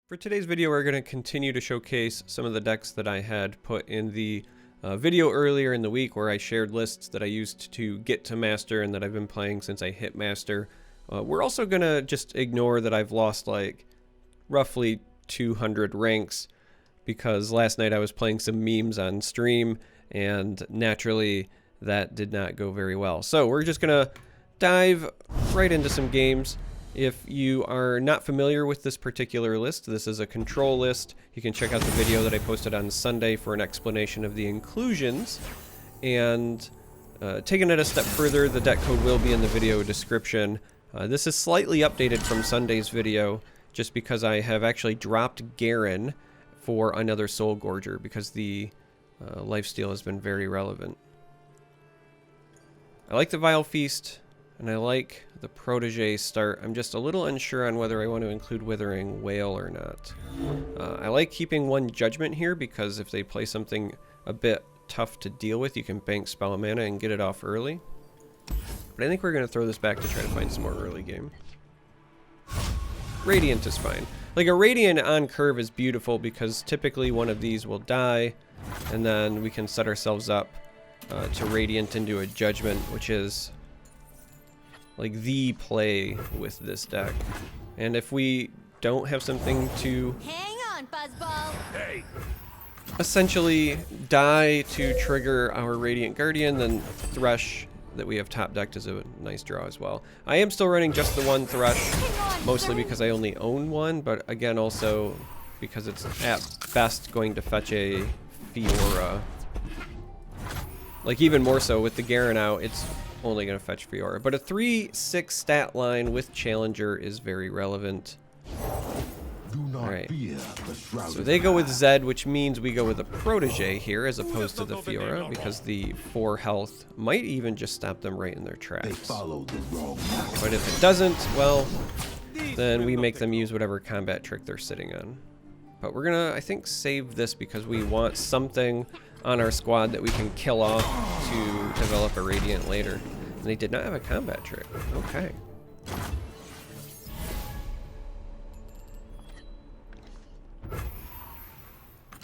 For today's video, we're going to continue to showcase some of the decks that I had put in the video earlier in the week where I shared lists that I used to get to Master and that I've been playing since I hit Master. We're also going to just ignore that I've lost like roughly 200 ranks because last night I was playing some memes on stream and naturally that did not go very well. So we're just going to dive right into some games. If you are not familiar with this particular list, this is a control list. You can check out the video that I posted on Sunday for an explanation of the inclusions. And taking it a step further, the deck code will be in the video description. This is slightly updated from Sunday's video, just because I have actually dropped Garen for another Soul Gorger, because the lifesteal has been very relevant. I like the Vile Feast, and I like the Protege start. I'm just a little unsure on whether I want to include Withering Wail or not. I like keeping one Judgment here because if they play something a bit tough to deal with, you can bank spell mana and get it off early. But I think we're going to throw this back to try to find some more early game. Radiant is fine. Like a Radiant on curve is beautiful because typically one of these will die and then we can set ourselves up to Radiant into a Judgment, which is like the play with this deck. And if we don't have something to hang on, Buzzball. Hey. Essentially die to trigger our Radiant Guardian, then Thresh that we have top decked is a nice draw as well. I am still running just the one Thresh, mostly because I only own one, but again also because it's at best going to fetch a Fiora. Like even more so with the Garen out, it's only going to fetch Fiora. But a 3/6 stat line with Challenger is very relevant. Alright, so they go with Zed, which means we go with a Protege here as opposed to the Fiora, because the 4 health might even just stop them right in their tracks. But if it doesn't, well, then we make them use whatever combat trick they're sitting on. But we're gonna, I think, save this because we want something on our squad that we can kill off to develop a Radiant later. And they did not have a combat trick. Okay.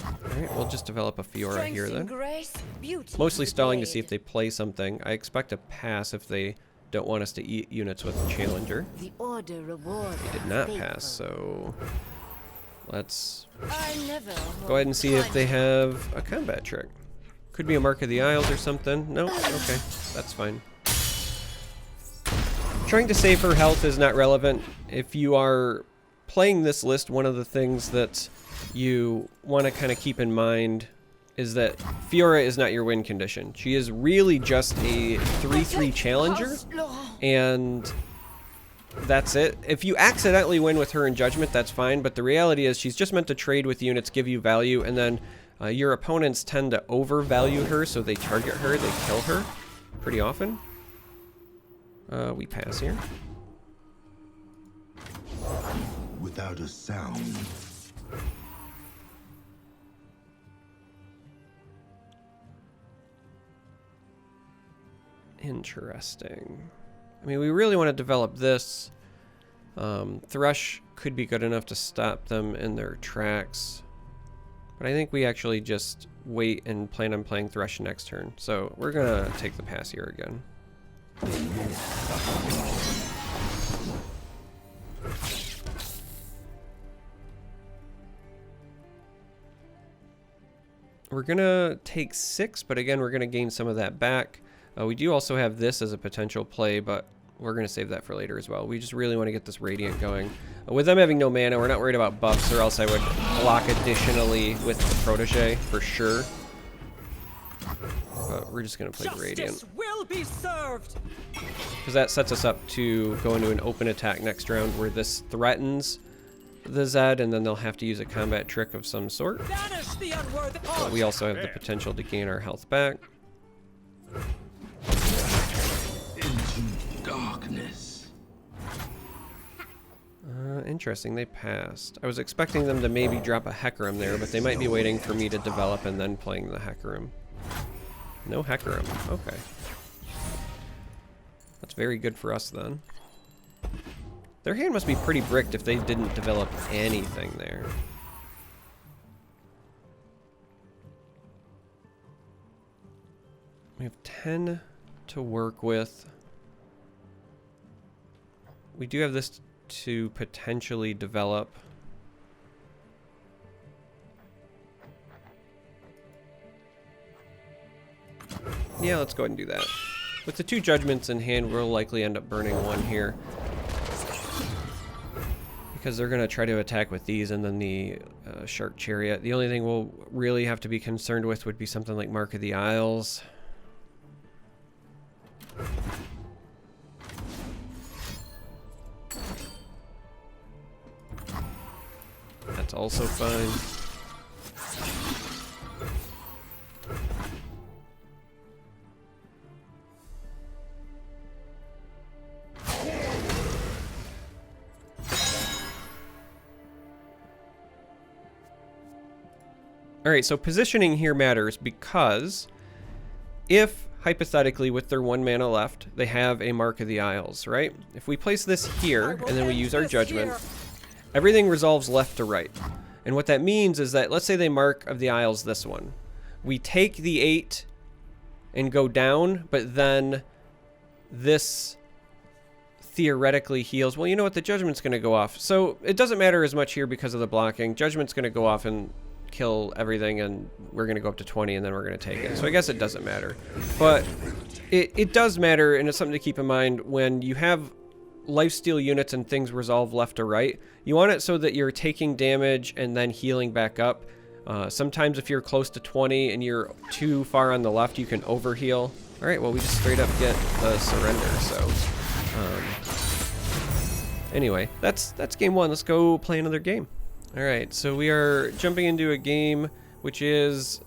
Alright, we'll just develop a Fiora here then. Mostly stalling to see if they play something. I expect a pass if they don't want us to eat units with Challenger. They did not pass, so let's go ahead and see if they have a combat trick. Could be a Mark of the Isles or something. No? Okay. That's fine. Trying to save her health is not relevant. If you are playing this list, one of the things that you want to kind of keep in mind is that Fiora is not your win condition. She is really just a 3/3 challenger, and that's it. If you accidentally win with her in Judgment, that's fine, but the reality is she's just meant to trade with units, give you value, and then your opponents tend to overvalue her, so they target her, they kill her pretty often. We pass here. Without a sound. Interesting. I mean, we really want to develop this. Thresh could be good enough to stop them in their tracks. But I think we actually just wait and plan on playing Thresh next turn. So we're going to take the pass here again. We're going to take 6, but again, we're going to gain some of that back. We do also have this as a potential play, but we're going to save that for later as well. We just really want to get this Radiant going. With them having no mana, we're not worried about buffs, or else I would block additionally with the Protege for sure. But we're just going to play the Radiant. Because that sets us up to go into an open attack next round where this threatens the Zed, and then they'll have to use a combat trick of some sort. But we also have the potential to gain our health back. Darkness. Interesting, they passed. I was expecting them to maybe drop a Hecarim there, but they might be waiting for me to develop and then playing the Hecarim. No Hecarim, okay. That's very good for us then. Their hand must be pretty bricked if they didn't develop anything there. We have 10 to work with. We do have this to potentially develop. Yeah, let's go ahead and do that. With the 2 judgments in hand, we'll likely end up burning 1 here. Because they're going to try to attack with these and then the Shark Chariot. The only thing we'll really have to be concerned with would be something like Mark of the Isles. That's also fine. Alright, so positioning here matters because if, hypothetically, with their 1 mana left, they have a Mark of the Isles, right? If we place this here, and then we use our judgment, everything resolves left to right. And what that means is that, let's say they Mark of the Isles this one. We take the 8 and go down, but then this theoretically heals. Well, you know what? The judgment's going to go off. So it doesn't matter as much here because of the blocking. Judgment's going to go off and kill everything, and we're going to go up to 20, and then we're going to take it. So I guess it doesn't matter. But it does matter, and it's something to keep in mind when you have lifesteal units and things resolve left to right. You want it so that you're taking damage and then healing back up. Sometimes if you're close to 20 and you're too far on the left, you can overheal. All right, well, we just straight up get the surrender, so... anyway, that's game 1. Let's go play another game. All right, so we are jumping into a game which is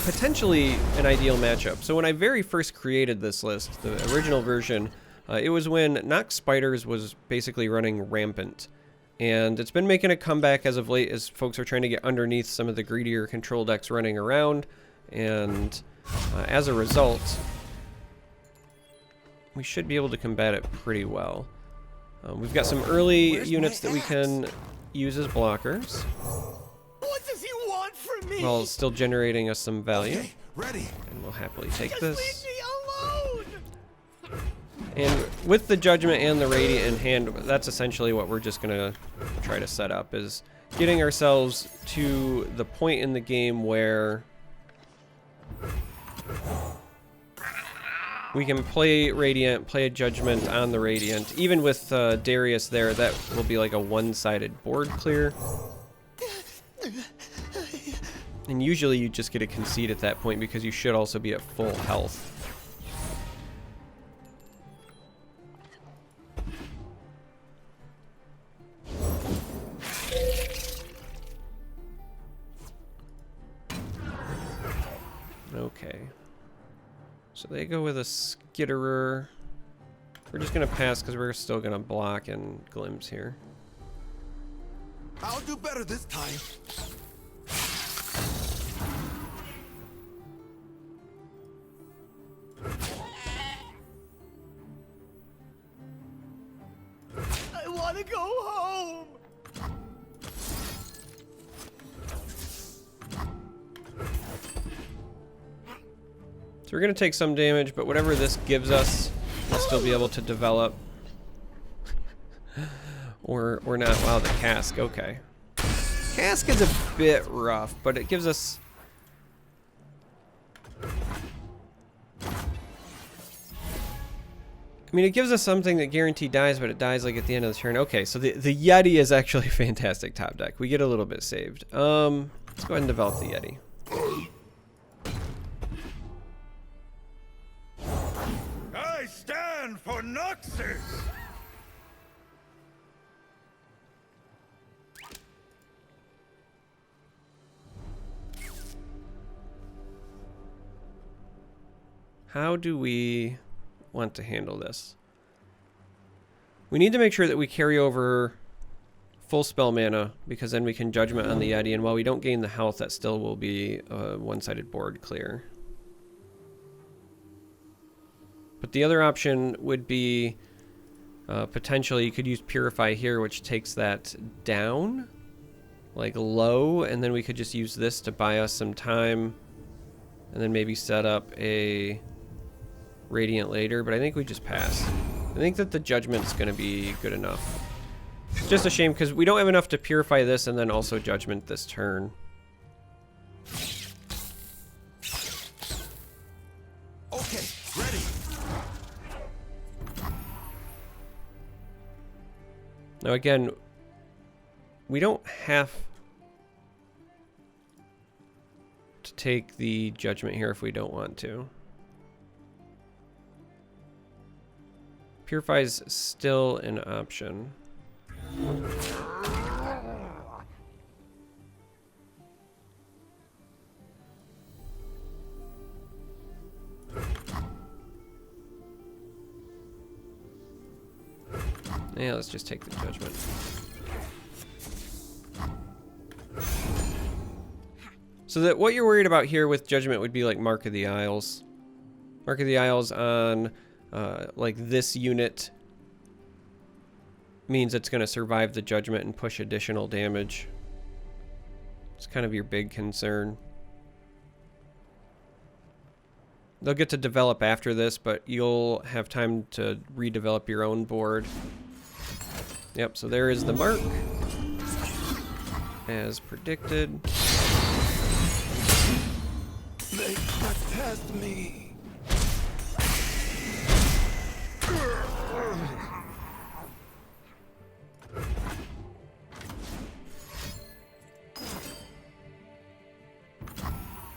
potentially an ideal matchup. So when I very first created this list, the original version, it was when Nox Spiders was basically running rampant. And it's been making a comeback as of late as folks are trying to get underneath some of the greedier control decks running around. And as a result, we should be able to combat it pretty well. We've got some early units that we can use as blockers. What does he want from me? While still generating us some value. Okay, ready. And we'll happily take Just this. leave me alone. And with the Judgment and the Radiant in hand, that's essentially what we're just gonna try to set up, is getting ourselves to the point in the game where we can play Radiant, play a Judgment on the Radiant. Even with Darius there, that will be like a one-sided board clear. And usually you just get a concede at that point because you should also be at full health. Okay. So they go with a Skitterer. We're just gonna pass because we're still gonna block and glimpse here. I'll do better this time. I want to go home. So we're gonna take some damage, but whatever this gives us, we'll still be able to develop. or not. Wow, the cask. Okay. Cask is a bit rough, but it gives us... I mean, it gives us something that guaranteed dies, but it dies like at the end of the turn. Okay, so the Yeti is actually a fantastic top deck. We get a little bit saved. Let's go ahead and develop the Yeti. I stand for Noxus. How do we want to handle this? We need to make sure that we carry over full spell mana, because then we can Judgment on the Yeti, and while we don't gain the health, that still will be a one-sided board clear. But the other option would be Potentially, you could use Purify here, which takes that down, like low, and then we could just use this to buy us some time, and then maybe set up a Radiant later, but I think we just pass. I think that the Judgment's going to be good enough. It's just a shame because we don't have enough to Purify this and then also Judgment this turn. Okay, ready. Now again, we don't have to take the Judgment here if we don't want to. Purify is still an option. Yeah, let's just take the Judgment. So that what you're worried about here with Judgment would be like Mark of the Isles. Mark of the Isles on like this unit means it's going to survive the Judgment and push additional damage. It's kind of your big concern. They'll get to develop after this, but you'll have time to redevelop your own board. Yep, so there is the mark, as predicted. They got past me.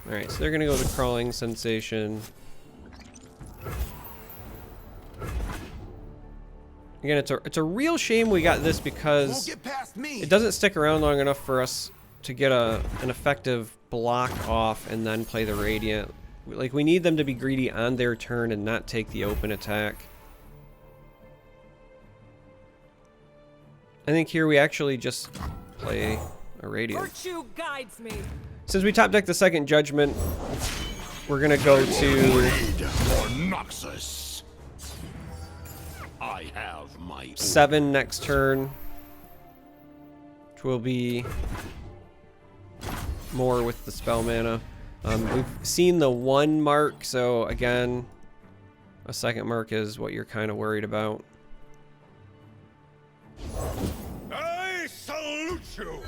Alright, so they're gonna go with the Crawling Sensation. Again, it's a real shame we got this because Won't get past me. it doesn't stick around long enough for us to get an effective block off and then play the Radiant. Like, we need them to be greedy on their turn and not take the open attack. I think here we actually just play a Radiant. Virtue guides me. Since we top deck the second Judgment, we're gonna go to For Noxus. I have my 7 next turn, which will be more with the spell mana. We've seen the 1 mark, so again, a second mark is what you're kind of worried about. I salute you.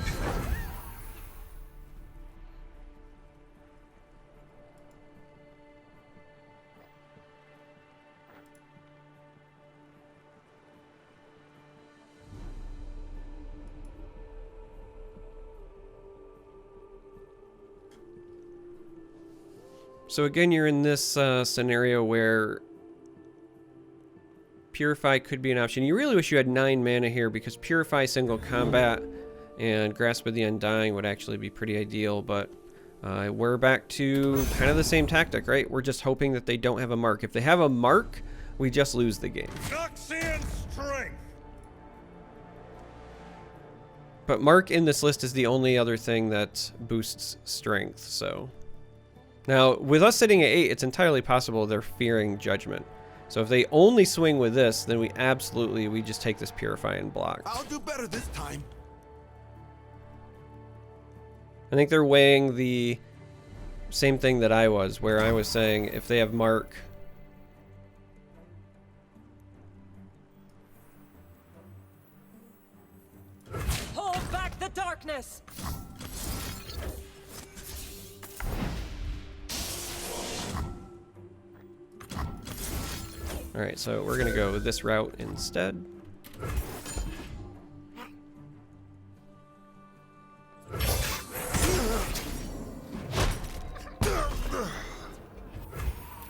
So again, you're in this scenario where Purify could be an option. You really wish you had 9 mana here because Purify single combat and Grasp of the Undying would actually be pretty ideal, but we're back to kind of the same tactic, right? We're just hoping that they don't have a mark. If they have a mark, we just lose the game. Noxian strength. But mark in this list is the only other thing that boosts strength, so... Now, with us sitting at 8, it's entirely possible they're fearing Judgment. So if they only swing with this, then we just take this Purify and block. I'll do better this time. I think they're weighing the same thing that I was, where I was saying if they have mark... Hold back the darkness. Alright, so we're gonna go this route instead.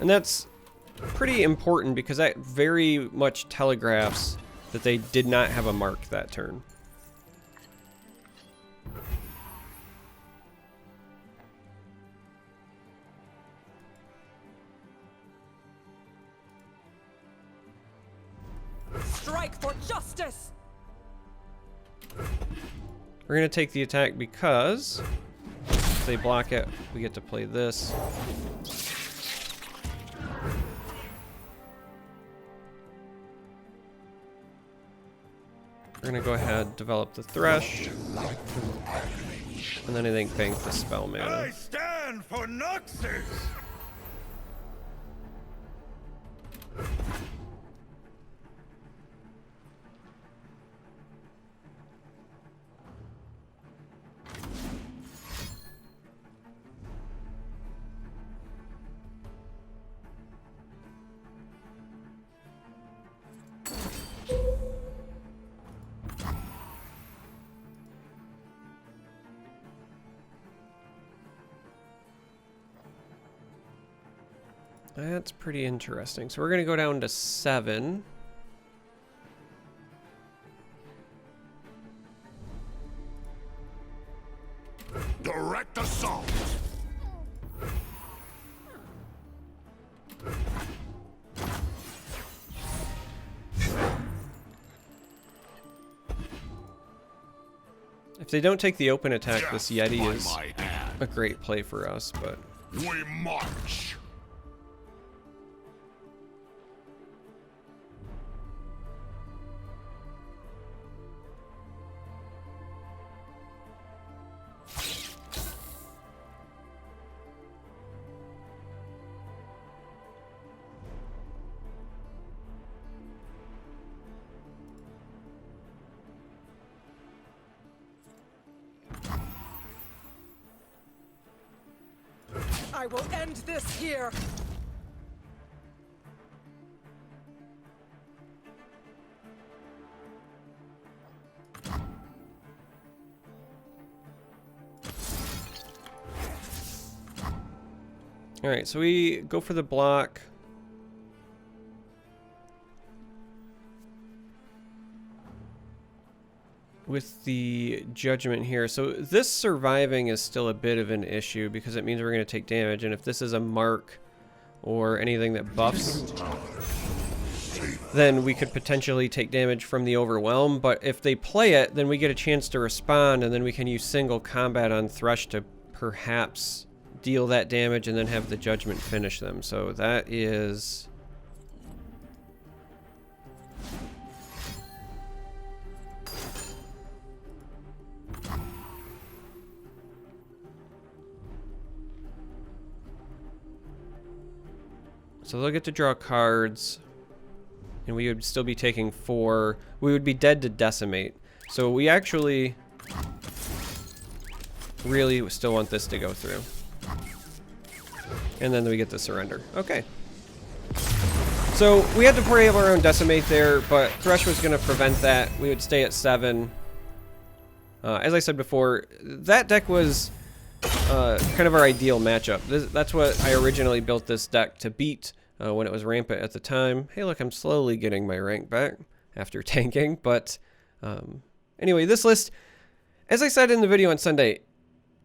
And that's pretty important because that very much telegraphs that they did not have a mark that turn. Strike for justice. We're gonna take the attack because if they block it, we get to play this. We're gonna go ahead, develop the Thresh, and then I think bank the spell mana. I stand for Noxus! That's pretty interesting. So we're going to go down to 7. Direct assault. If they don't take the open attack, this Death Yeti by is my hand. a great play for us, but We march. I will end this here. all right, so we go for the block. With the judgment here. So this surviving is still a bit of an issue because it means we're going to take damage, and if this is a mark or anything that buffs, then we could potentially take damage from the overwhelm. But if they play it, then we get a chance to respond, and then we can use single combat on Thresh to perhaps deal that damage and then have the judgment finish them. So that is... So they'll get to draw cards, and we would still be taking 4. We would be dead to Decimate. So we actually really still want this to go through. And then we get the surrender. Okay. So we had to play our own Decimate there, but Thresh was going to prevent that. We would stay at 7. As I said before, that deck was kind of our ideal matchup. That's what I originally built this deck to beat when it was rampant at the time. Hey, look, I'm slowly getting my rank back after tanking. But anyway, this list, as I said in the video on Sunday,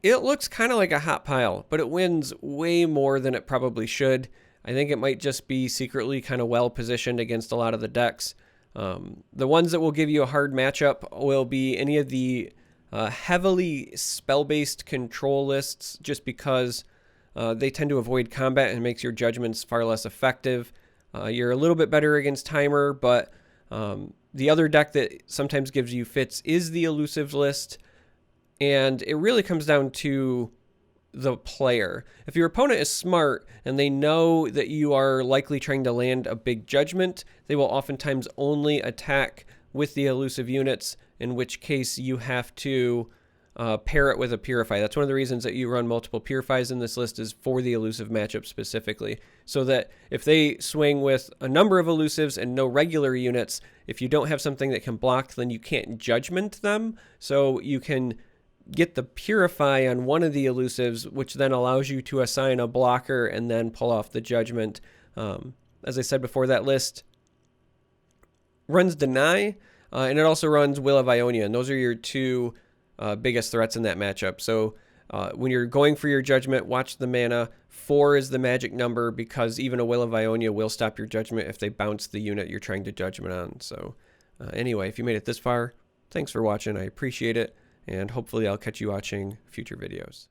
it looks kind of like a hot pile, but it wins way more than it probably should. I think it might just be secretly kind of well positioned against a lot of the decks. The ones that will give you a hard matchup will be any of the heavily spell-based control lists, just because they tend to avoid combat and makes your judgments far less effective. You're a little bit better against timer, but the other deck that sometimes gives you fits is the elusive list, and it really comes down to the player. If your opponent is smart and they know that you are likely trying to land a big judgment, they will oftentimes only attack with the elusive units, in which case you have to pair it with a Purify. That's one of the reasons that you run multiple Purifies in this list, is for the elusive matchup specifically. So that if they swing with a number of elusives and no regular units, if you don't have something that can block, then you can't judgment them. So you can get the Purify on one of the elusives, which then allows you to assign a blocker and then pull off the judgment. As I said before, that list runs Deny, and it also runs Will of Ionia, and those are your two biggest threats in that matchup. So when you're going for your judgment, watch the mana. 4 is the magic number, because even a Will of Ionia will stop your judgment if they bounce the unit you're trying to judgment on. So anyway, if you made it this far, thanks for watching. I appreciate it, and hopefully I'll catch you watching future videos.